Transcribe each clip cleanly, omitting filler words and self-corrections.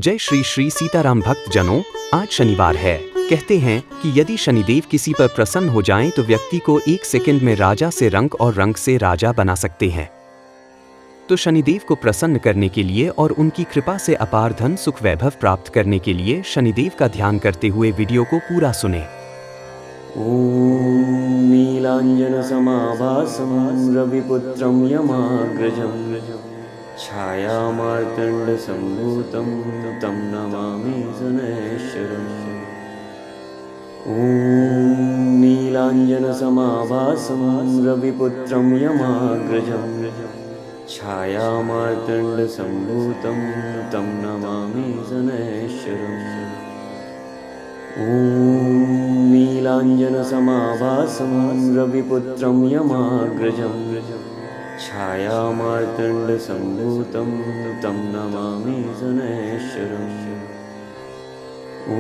जय श्री श्री सीताराम भक्तजनों, आज शनिवार है। कहते हैं कि यदि शनिदेव किसी पर प्रसन्न हो जाएं तो व्यक्ति को एक सेकंड में राजा से रंक और रंक से राजा बना सकते हैं। तो शनिदेव को प्रसन्न करने के लिए और उनकी कृपा से अपार धन सुख वैभव प्राप्त करने के लिए शनिदेव का ध्यान करते हुए वीडियो को पूरा सुनें। ॐ नीलाञ्जनसमाभासं रविपुत्रं यमाग्रजं छायामार्तण्डसम्भूतं तं नमामि शनैश्वरम्। ॐ नीलाञ्जनसमाभासं रविपुत्रं यमाग्रजं छायामार्तण्डसम्भूतं तं नमामि शनैश्वरम्। ॐ नीलाञ्जनसमाभासं रविपुत्रं यमाग्रजं छायामार्तण्डसम्भूतं तं नमामि शनैश्वरम्। ॐ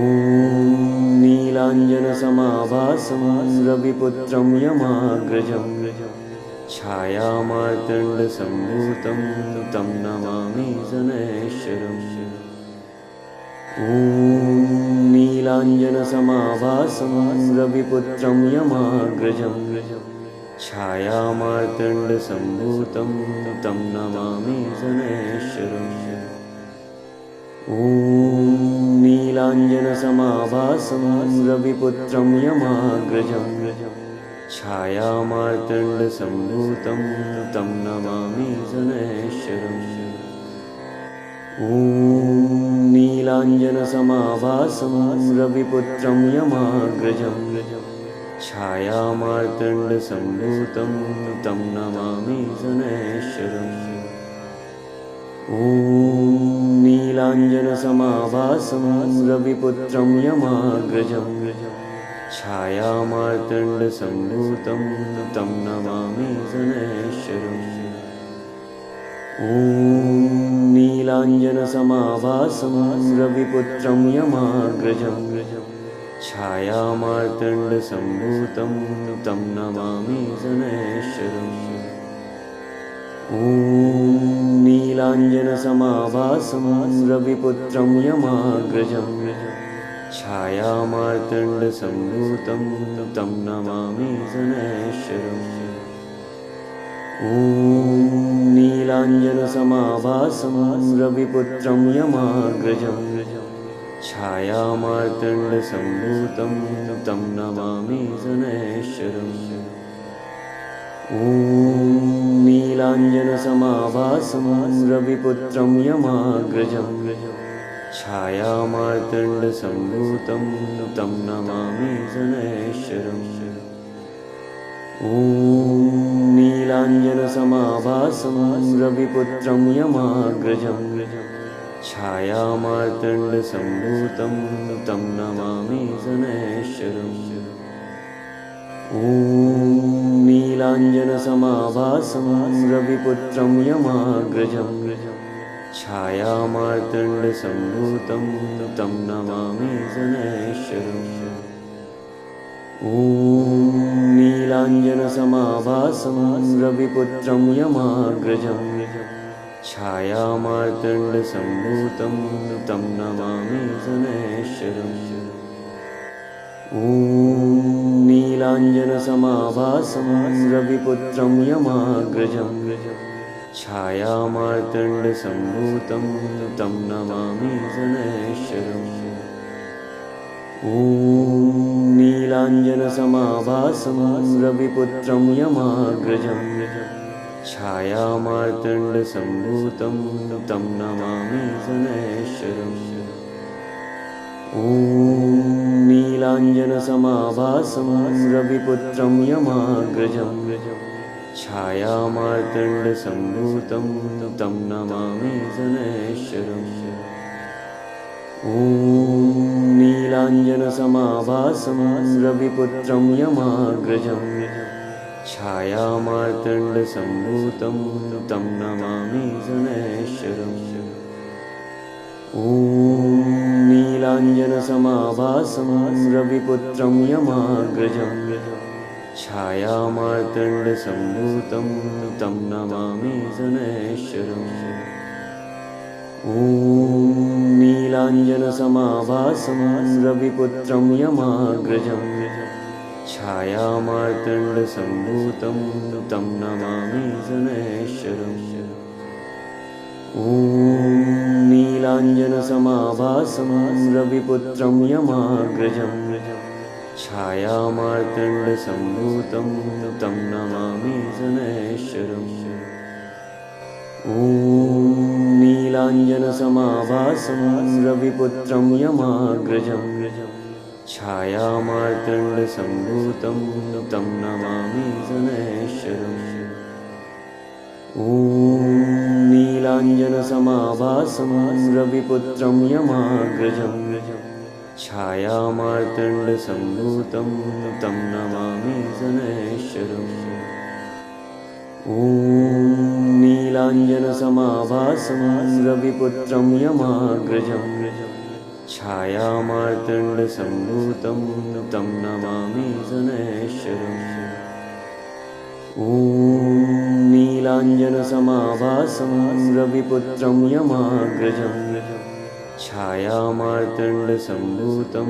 नीलाञ्जनसमाभासं रविपुत्रं यमाग्रजं छायामार्तण्डसम्भूतं तं नमामि शनैश्वरम्। ॐ नीलाञ्जनसमाभासं रविपुत्रं यमाग्रजं छायामार्तण्डसम्भूतं तं नमामि शनैश्वरम्। ॐ नीलाञ्जनसमाभासं रविपुत्रं यमाग्रजं छायामार्तण्डसम्भूतं तं नमामि शनैश्वरम्। ॐ नीलाञ्जनसमाभासं रविपुत्रं यमाग्रजं छायामार्तण्डसम्भूतं तं नमामि शनैश्वरम्। ॐ नीलाञ्जनसमाभासं रविपुत्रं यमाग्रजं छायामार्तण्डसम्भूतं तं नमामि शनैश्वरम्। ॐ नीलाञ्जनसमाभासं रविपुत्रं यमाग्रजं छायामार्तण्डसम्भूतं तं नमामि शनैश्वरम्। ॐ नीलाञ्जनसमाभासं रविपुत्रं यमाग्रजं छायामार्तण्डसम्भूतं तं नमामि शनैश्वरम्। ॐ नीलाञ्जनसमाभासं रविपुत्रं यमाग्रजं छायामार्तण्डसम्भूतं तं नमामि शनैश्वरम्। ॐ नीलाञ्जनसमाभासं रविपुत्रं यमाग्रजं छायामार्तण्डसम्भूतं तं नमामि शनैश्वरम्। ॐ नीलाञ्जनसमाभासं रविपुत्रं यमाग्रजं छायामार्तण्डसम्भूतं तं नमामि शनैश्वरम्। ॐ नीलाञ्जनसमाभासं रविपुत्रं यमाग्रजं छायामार्तण्डसम्भूतं तं नमामि शनैश्वरम्। ॐ नीलाञ्जनसमाभासं रविपुत्रं यमाग्रजं छायामार्तण्डसम्भूतं तं नमामि शनैश्वरम्। ॐ नीलाञ्जनसमाभासं रविपुत्रं यमाग्रजं छायामार्तण्डसम्भूतं तं नमामि शनैश्वरम्। ॐ नीलाञ्जनसमाभासं रविपुत्रं यमाग्रजं छायामार्तण्डसम्भूतं तं नमामि शनैश्वरम्। ॐ नीलाञ्जनसमाभासं रविपुत्रं यमाग्रजं छायामार्तण्डसम्भूतं तं नमामि शनैश्वरम्। ॐ नीलाञ्जनसमाभासं रविपुत्रं यमाग्रजं छायामार्तण्डसम्भूतं तं नमामि शनैश्वरम्। ॐ नीलाञ्जनसमाभासं रविपुत्रं यमाग्रजं छायामार्तण्डसम्भूतं तं नमामि शनैश्वरम्। ॐ नीलाञ्जनसमाभासं रविपुत्रं यमाग्रजं छायामार्तण्डसम्भूतं तं नमामि शनैश्वरम्। ॐ नीलाञ्जनसमाभासं रविपुत्रं यमाग्रजं छायामार्तण्डसम्भूतं तं नमामि शनैश्वरम्। ॐ नीलाञ्जनसमाभासं रविपुत्रं यमाग्रजं छायामार्तण्डसम्भूतं तं नमामि शनैश्वरम्। ॐ नीलाञ्जनसमाभासं रविपुत्रं यमाग्रजं छायामार्तण्डसम्भूतं तं नमामि शनैश्वरम्। ॐ नीलाञ्जनसमाभासं रविपुत्रं यमाग्रजं छायामार्तण्डसम्भूतं तं नमामि शनैश्वरम्। ॐ नीलाञ्जनसमाभासं रविपुत्रं यमाग्रजं छायामार्तण्डसम्भूतं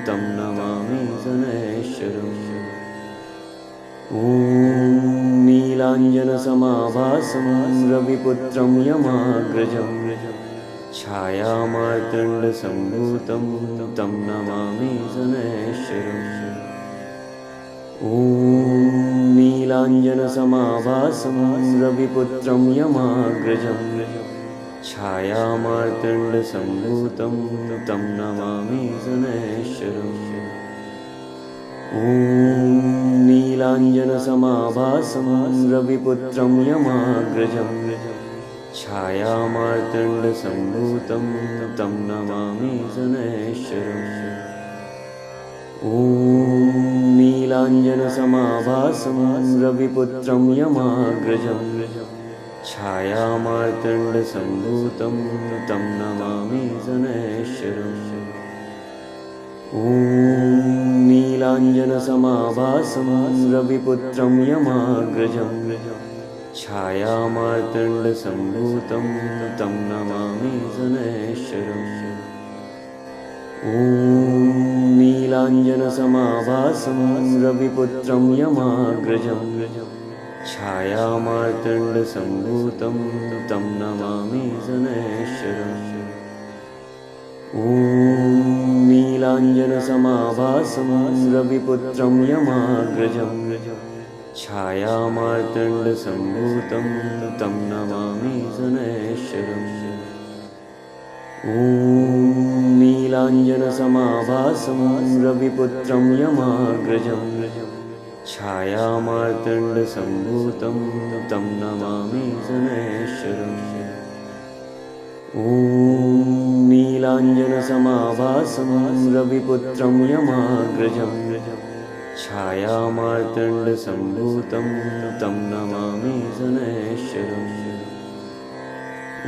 तं नमामि शनैश्वरम्। ॐ नीलाञ्जनसमाभासं रविपुत्रं यमाग्रजं छायामार्तण्डसम्भूतं तं नमामि शनैश्वरम्। ॐ नीलाञ्जनसमाभासं रविपुत्रं यमाग्रजं छायामार्तण्डसम्भूतं तं नमामि शनैश्वरम्। ॐ नीलाञ्जनसमाभासं रविपुत्रं यमाग्रजं छायामार्तण्डसम्भूतं तं नमामि शनैश्वरम्। ॐ नीलाञ्जनसमाभासं रविपुत्रं यमाग्रजं छायामार्तण्डसम्भूतं तं नमामि शनैश्वरम्। ॐ नीलाञ्जनसमाभासं रविपुत्रं यमाग्रजं छायामार्तण्डसम्भूतं तं नमामि शनैश्वरम्। ॐ नीलाञ्जनसमाभासं रविपुत्रं यमाग्रजं छायामार्तण्डसम्भूतं तं नमामि शनैश्वरम्। ॐ नीलाञ्जनसमाभासं रविपुत्रं यमाग्रजं छायामार्तण्डसम्भूतं तं नमामि शनैश्वरम्। ॐ नीलाञ्जनसमाभासं रविपुत्रं यमाग्रजं छायामार्तण्डसम्भूतं तं नमामि शनैश्वरम्। ॐ नीलाञ्जनसमाभासं रविपुत्रं यमाग्रजं छायामार्तण्डसम्भूतं तं नमामि शनैश्वरम्। ॐ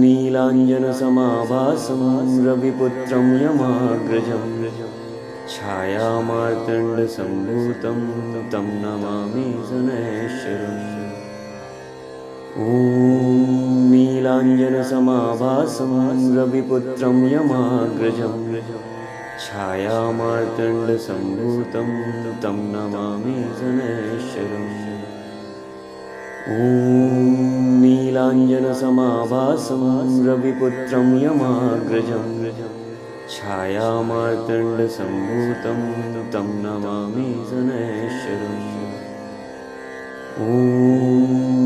नीलाञ्जनसमाभासं रविपुत्रं यमाग्रजं छायामार्तण्डसम्भूतं तं नमामि शनैश्वरम्। ॐ नीलाञ्जनसमाभासं रविपुत्रं यमाग्रजं छायामार्तण्डसम्भूतं तं नमामि शनैश्वरम्। ॐ नीलाञ्जनसमाभासं रविपुत्रं यमाग्रजं छायामार्तण्डसम्भूतं तं नमामि शनैश्वरम्। ॐ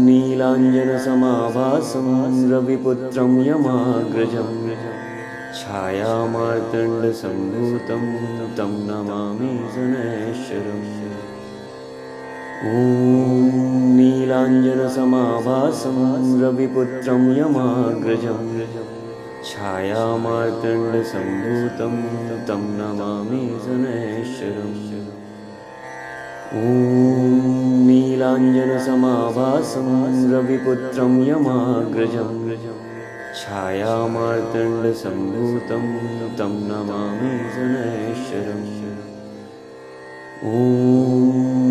नीलाञ्जनसमाभासं रविपुत्रं यमाग्रजं छायामार्तण्डसम्भूतं तं नमामि शनैश्वरम्। ॐ नीलाञ्जनसमाभासं रविपुत्रं यमाग्रजं छायामार्तण्डसम्भूतं तं नमामि शनैश्वरम्। ॐ नीलाञ्जनसमाभासं रविपुत्रं यमाग्रजं छायामार्तण्डसम्भूतं तं नमामि शनैश्वरम्। ॐ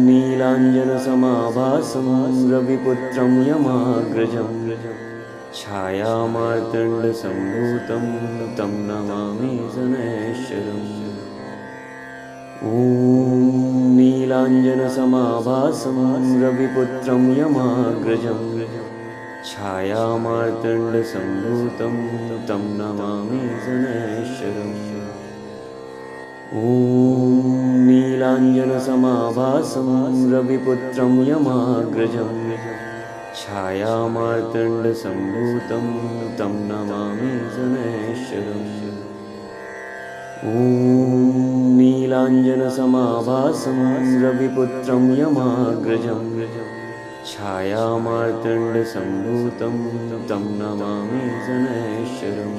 नीलाञ्जनसमाभासं रविपुत्रं यमाग्रजं छायामार्तण्डसम्भूतं तं नमामि शनैश्वरम्। ॐ नीलाञ्जनसमाभासं रविपुत्रं यमाग्रजं छायामार्तण्डसम्भूतं तं नमामि शनैश्वरम्। ॐ नीलाञ्जनसमाभासं रविपुत्रं यमाग्रजं छायामार्तण्डसम्भूतं तं नमामि शनैश्वरम्। ॐ नीलाञ्जनसमाभासं रविपुत्रं यमाग्रजं छायामार्तण्डसम्भूतं तं नमामि शनैश्वरम्।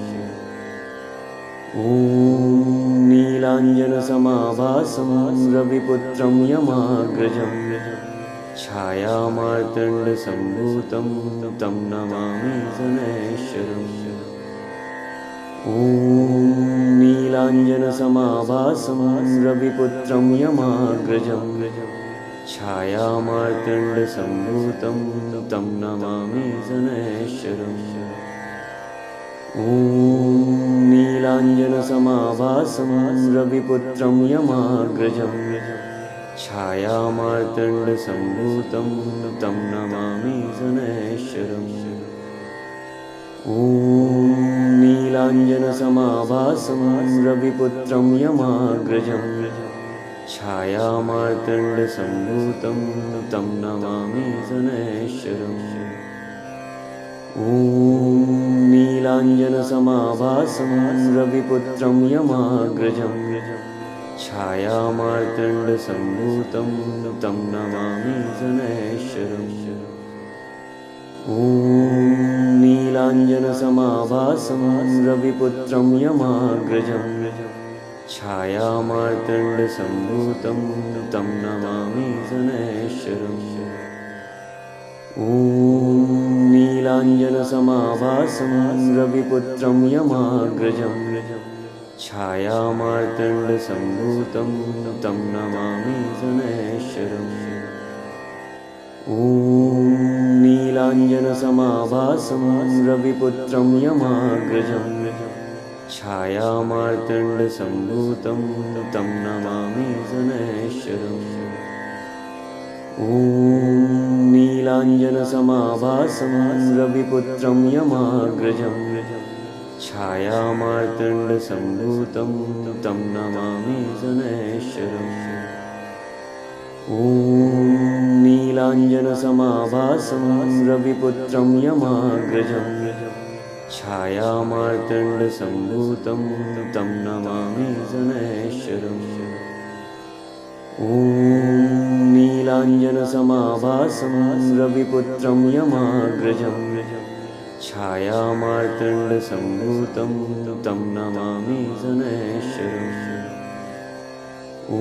ॐ नीलाञ्जनसमाभासं रविपुत्रं यमाग्रजं छायामार्तण्डसम्भूतं तं नमामि शनैश्वरम्। ॐ नीलाञ्जनसमाभासं रविपुत्रं यमाग्रजं छायामार्तण्डसम्भूतं तं नमामि शनैश्वरम्। ॐ नीलाञ्जनसमाभासं रविपुत्रं यमाग्रजं छायामार्तण्डसम्भूतं तं नमामि शनैश्वरम्। ॐ नीलाञ्जनसमाभासं रविपुत्रं यमाग्रजं छायामार्तण्डसम्भूतं तं नमामि शनैश्वरम्। ॐ नीलाञ्जनसमाभासं रविपुत्रं यमाग्रजं छायामार्तण्डसम्भूतं तं नमामि शनैश्वरम्। ॐ नीलाञ्जनसमाभासं रविपुत्रं यमाग्रजं छायामार्तण्डसम्भूतं तं नमामि शनैश्वरम्। ॐ नीलाञ्जनसमाभासं रविपुत्रं यमाग्रजं छायामार्तण्डसम्भूतं तं नमामि शनैश्वरम्। ॐ नीलाञ्जनसमाभासं रविपुत्रं यमाग्रजं छायामार्तण्डसम्भूतं तं नमामि शनैश्वरम्। ॐ नीलाञ्जनसमाभासं रविपुत्रं यमाग्रजं छायामार्तण्डसम्भूतं तं नमामि शनैश्वरम्। ॐ नीलाञ्जनसमाभासं रविपुत्रं यमाग्रजं छायामार्तण्डसम्भूतं तं नमामि शनैश्वरम्। ॐ नीलाञ्जनसमाभासं रविपुत्रं यमाग्रजं छायामार्तण्डसम्भूतं तं नमामि शनैश्वरम्। ॐ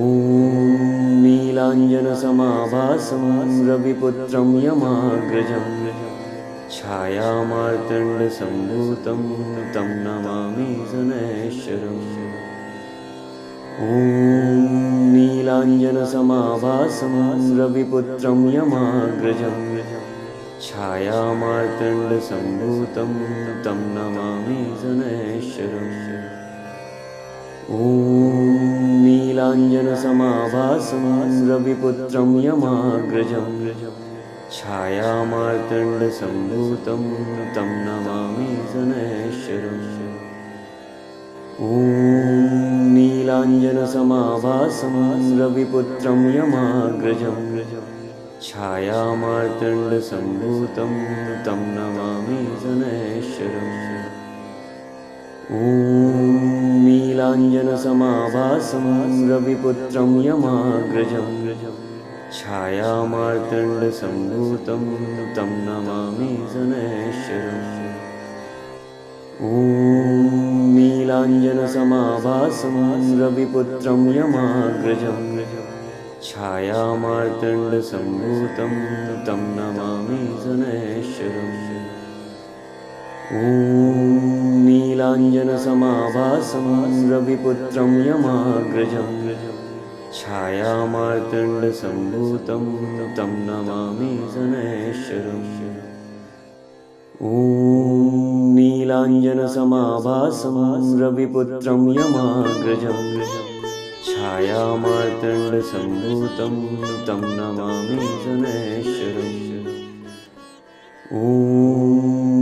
नीलाञ्जनसमाभासं रविपुत्रं यमाग्रजं छायामार्तण्डसम्भूतं तं नमामि शनैश्वरम्। ॐ नीलाञ्जनसमाभासं रविपुत्रं यमाग्रजं छायामार्तण्डसम्भूतं तं नमामि शनैश्वरम्। ॐ नीलाञ्जनसमाभासं रविपुत्रं यमाग्रजं छायामार्तण्डसम्भूतं तं नमामि शनैश्वरम्। ॐ नीलाञ्जनसमाभासं रविपुत्रं यमाग्रजं छायामार्तण्डसम्भूतं तं नमामि शनैश्वरम्। ॐ नीलाञ्जनसमाभासं रविपुत्रं यमाग्रजं छायामार्तण्डसम्भूतं तं नमामि शनैश्वरम्। ॐ नीलाञ्जनसमाभासं रविपुत्रं यमाग्रजं छायामार्तण्डसम्भूतं तं नमामि शनैश्वरम्। ॐ नीलाञ्जनसमाभासं रविपुत्रं यमाग्रजं छायामार्तण्डसम्भूतं तं नमामि शनैश्वरम्। ॐ नीलाञ्जनसमाभासं रविपुत्रं यमाग्रजं छायामार्तण्डसम्भूतं तं नमामि शनैश्वरम्। ॐ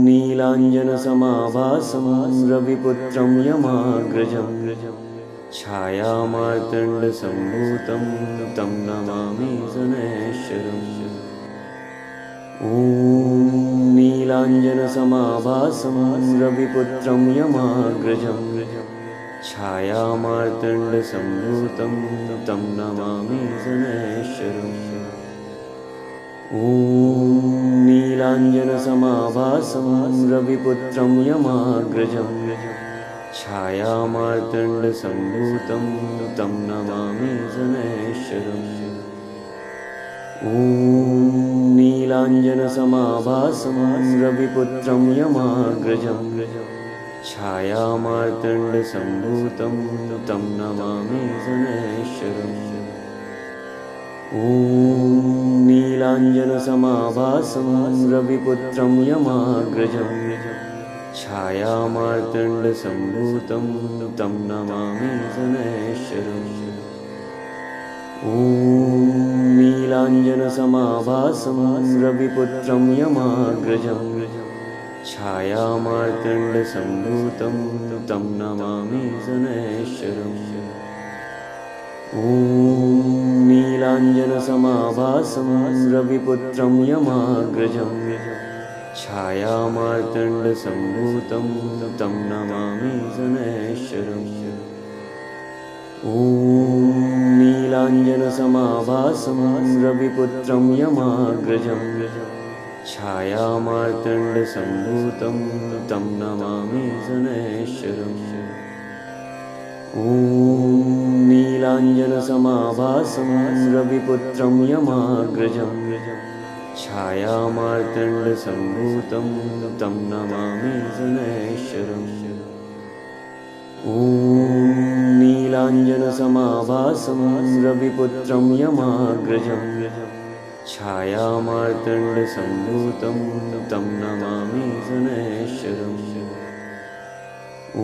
नीलाञ्जनसमाभासं रविपुत्रं यमाग्रजं छायामार्तण्डसम्भूतं तं नमामि शनैश्वरम्। ॐ नीलाञ्जनसमाभासं रविपुत्रं यमाग्रजं छायामार्तण्डसम्भूतं तं नमामि शनैश्वरम्। ॐ नीलाञ्जनसमाभासं रविपुत्रं यमाग्रजं छायामार्तण्डसम्भूतं तं नमामि शनैश्वरम्। ॐ नीलाञ्जनसमाभासं रविपुत्रं यमाग्रजं छायामार्तण्डसम्भूतं तं नमामि शनैश्वरम्। ॐ नीलाञ्जनसमाभासं रविपुत्रं यमाग्रजं छायामार्तण्डसम्भूतं तं नमामि शनैश्वरम्। ॐ नीलाञ्जनसमाभासं रविपुत्रं यमाग्रजं छायामार्तण्डसम्भूतं तं नमामि शनैश्वरम्। ॐ नीलाञ्जनसमाभासं रविपुत्रं यमाग्रजं छायामार्तण्डसम्भूतं तं नमामि शनैश्वरम्। ॐ नीलाञ्जनसमाभासं रविपुत्रं यमाग्रजं छायामार्तण्डसम्भूतं तं नमामि शनैश्वरम्। ॐ नीलाञ्जनसमाभासं रविपुत्रं यमाग्रजं छायामार्तण्डसम्भूतं तं नमामि शनैश्वरम्। ॐ नीलाञ्जनसमाभासं रविपुत्रं यमाग्रजं छायामार्तण्डसम्भूतं तं नमामि शनैश्वरम्। ॐ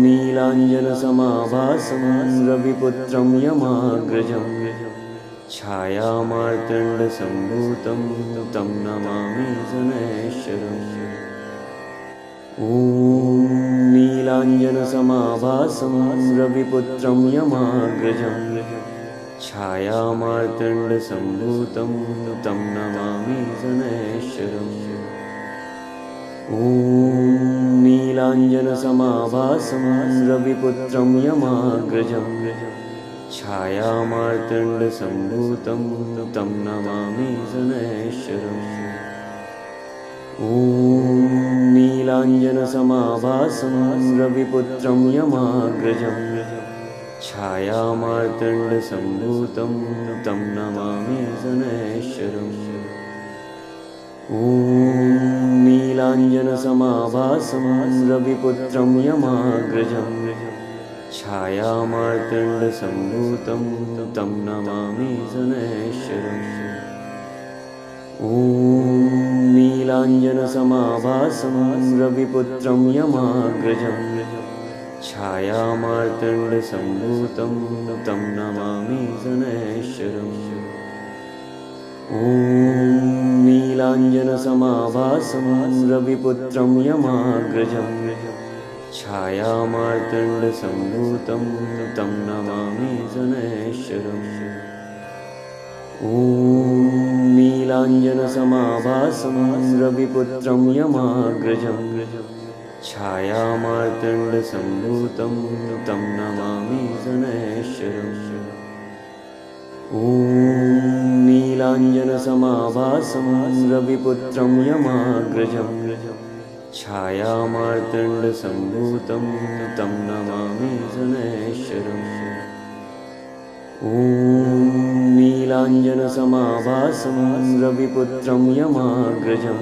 नीलाञ्जनसमाभासं रविपुत्रं यमाग्रजं छायामार्तण्डसम्भूतं तं नमामि शनैश्वरम्। ॐ नीलाञ्जनसमाभासं रविपुत्रं यमाग्रजं छायामार्तण्डसम्भूतं तं नमामि शनैश्वरम्। ॐ नीलाञ्जनसमाभासं रविपुत्रं यमाग्रजं छायामार्तण्डसम्भूतं तं नमामि शनैश्वरम्। ॐ नीलाञ्जनसमाभासं रविपुत्रं यमाग्रजं छायामार्तण्डसम्भूतं तं नमामि शनैश्वरम्। ॐ नीलाञ्जनसमाभासं रविपुत्रं यमाग्रजं छायामार्तण्डसम्भूतं तं नमामि शनैश्वरम्। ॐ नीलाञ्जनसमाभासं रविपुत्रं यमाग्रजं छायामार्तण्डसम्भूतं तं नमामि शनैश्वरम्। ॐ नीलाञ्जनसमाभासं रविपुत्रं यमाग्रजं छायामार्तण्डसम्भूतं तं नमामि शनैश्वरम्। ॐ नीलाञ्जनसमाभासं रविपुत्रं यमाग्रजं छायामार्तण्डसम्भूतं तं नमामि शनैश्वरम्। ॐ नीलाञ्जनसमाभासं रविपुत्रं यमाग्रजं छायामार्तण्डसम्भूतं तं नमामि शनैश्वरम्। ॐ नीलाञ्जनसमाभासं रविपुत्रं यमाग्रजं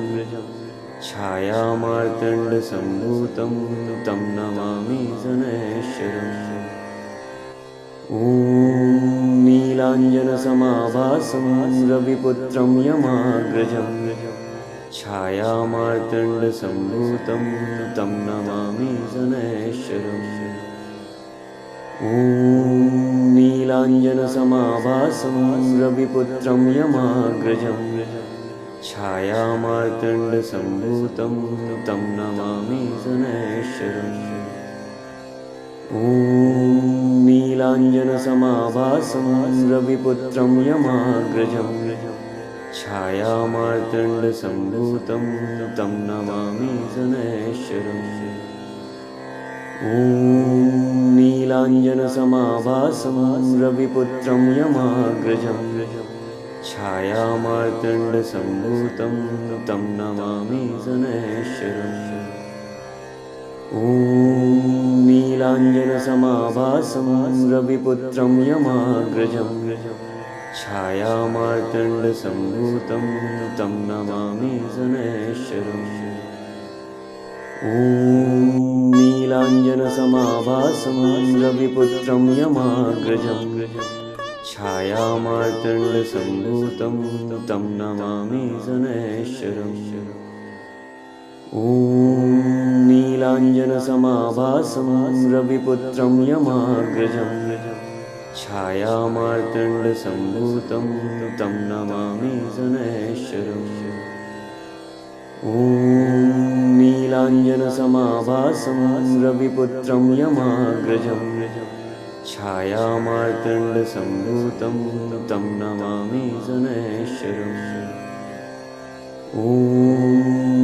छायामार्तण्डसम्भूतं तं नमामि शनैश्वरम्। ॐ नीलाञ्जनसमाभासं रविपुत्रं यमाग्रजं छायामार्तण्डसम्भूतं तं नमामि शनैश्वरम्। ॐ नीलाञ्जनसमाभासं रविपुत्रं यमाग्रजं छायामार्तण्डसम्भूतं तं नमामि शनैश्वरम्। ॐ नीलाञ्जनसमाभासं रविपुत्रं यमाग्रजं छायामार्तण्डसम्भूतं तं नमामि शनैश्वरम्। ॐ नीलाञ्जनसमाभासं रविपुत्रं यमाग्रजं छायामार्तण्डसम्भूतं तं नमामि शनैश्वरम्। ॐ नीलाञ्जनसमाभासं रविपुत्रं यमाग्रजं छायामार्तण्डसम्भूतं तं नमामि शनैश्वरम्। ॐ नीलाञ्जनसमाभासं रविपुत्रं यमाग्रजं छायामार्तण्डसम्भूतं तं नमामि शनैश्वरम्। ॐ नीलाञ्जनसमाभासं रविपुत्रं यमाग्रजं छायामार्तण्डसम्भूतं तं नमामि शनैश्वरम्। ॐ नीलाञ्जनसमाभासं रविपुत्रं यमाग्रजं छायामार्तण्डसम्भूतं तं नमामि शनैश्वरम्। ॐ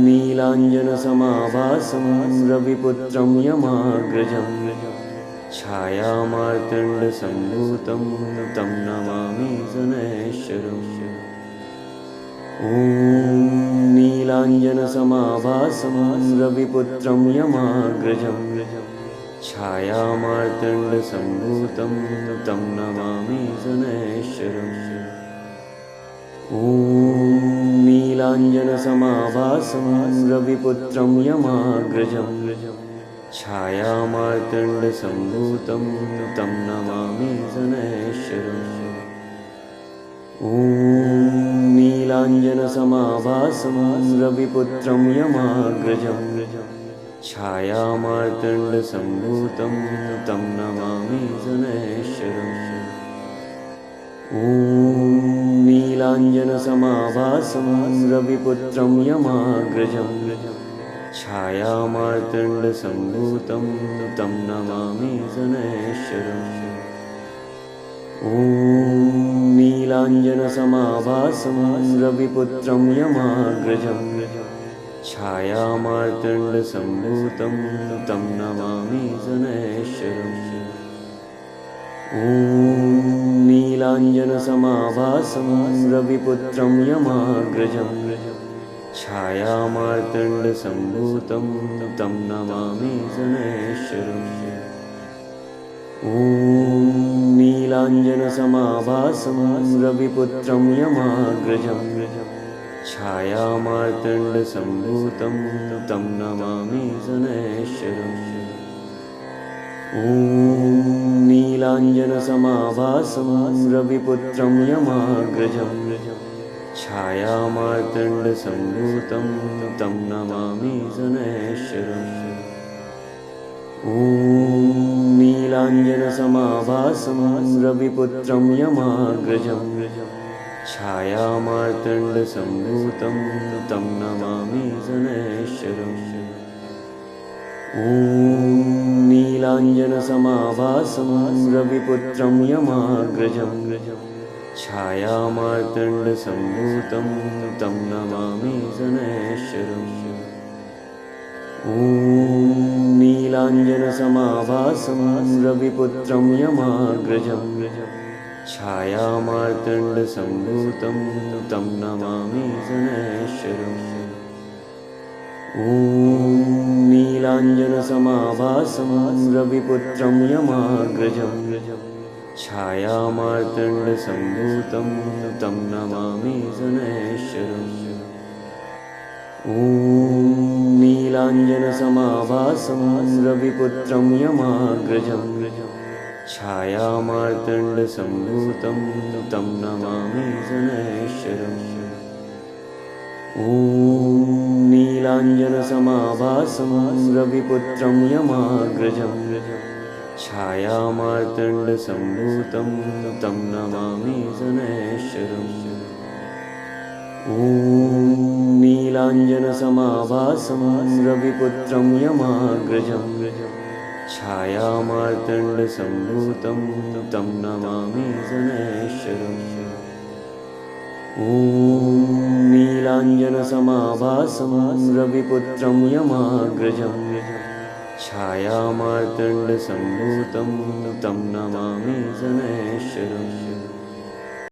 नीलाञ्जनसमाभासं रविपुत्रं यमाग्रजं छायामार्तण्डसम्भूतं तं नमामि शनैश्वरम्। ॐ नीलाञ्जनसमाभासं रविपुत्रं यमाग्रजं छायामार्तण्डसम्भूतं तं नमामि शनैश्वरम्। ॐ नीलाञ्जनसमाभासं रविपुत्रं यमाग्रजं छायामार्तण्डसम्भूतं तं नमामि शनैश्वरम्। ॐ नीलाञ्जनसमाभासं रविपुत्रं यमाग्रजं छायामार्तण्डसम्भूतं तं नमामि शनैश्वरम्। ॐ नीलाञ्जनसमाभासं रविपुत्रं यमाग्रजं छायामार्तण्डसम्भूतं तं नमामि शनैश्वरम्। ॐ नीलाञ्जनसमाभासं रविपुत्रं यमाग्रजं छायामार्तण्डसम्भूतं तं नमामि शनैश्वरम्। ॐ नीलाञ्जनसमाभासं रविपुत्रं यमाग्रजं छायामार्तण्डसम्भूतं तं नमामि शनैश्वरम्। ॐ नीलाञ्जनसमाभासं रविपुत्रं यमाग्रजं छायामार्तण्डसम्भूतं तं नमामि शनैश्वरम्। ॐ नीलाञ्जनसमाभासं रविपुत्रं यमाग्रजं छायामार्तण्डसम्भूतं तं नमामि शनैश्वरम्। ॐ नीलाञ्जनसमाभासं रविपुत्रं यमाग्रजं छायामार्तण्डसम्भूतं तं नमामि शनैश्वरम्। ॐ नीलाञ्जनसमाभासं रविपुत्रं यमाग्रजं छायामार्तण्डसम्भूतं तं नमामि शनैश्वरम्। ॐ नीलाञ्जनसमाभासं रविपुत्रं यमाग्रजं छायामार्तण्डसम्भूतं तं नमामि शनैश्वरम्। ॐ नीलाञ्जनसमाभासं रविपुत्रं यमाग्रजं छायामार्तण्डसम्भूतं तं नमामि शनैश्वरम्। ॐ नीलाञ्जनसमाभासं रविपुत्रं यमाग्रजं छायामार्तण्डसम्भूतं तं नमामि शनैश्वरम्। ॐ ॐ नीलाञ्जनसमाभासं रविपुत्रं यमाग्रजं छायामार्तण्डसम्भूतं तं नमामि शनैश्वरम् ॐ नीलाञ्जनसमाभासं रविपुत्रं यमाग्रजं छायामार्तण्डसम्भूतं तं नमामि शनैश्वरम् ॐ नीलाञ्जनसमाभासं रविपुत्रं यमाग्रजं छायामार्तण्डसम्भूतं तं नमामि शनैश्वरम्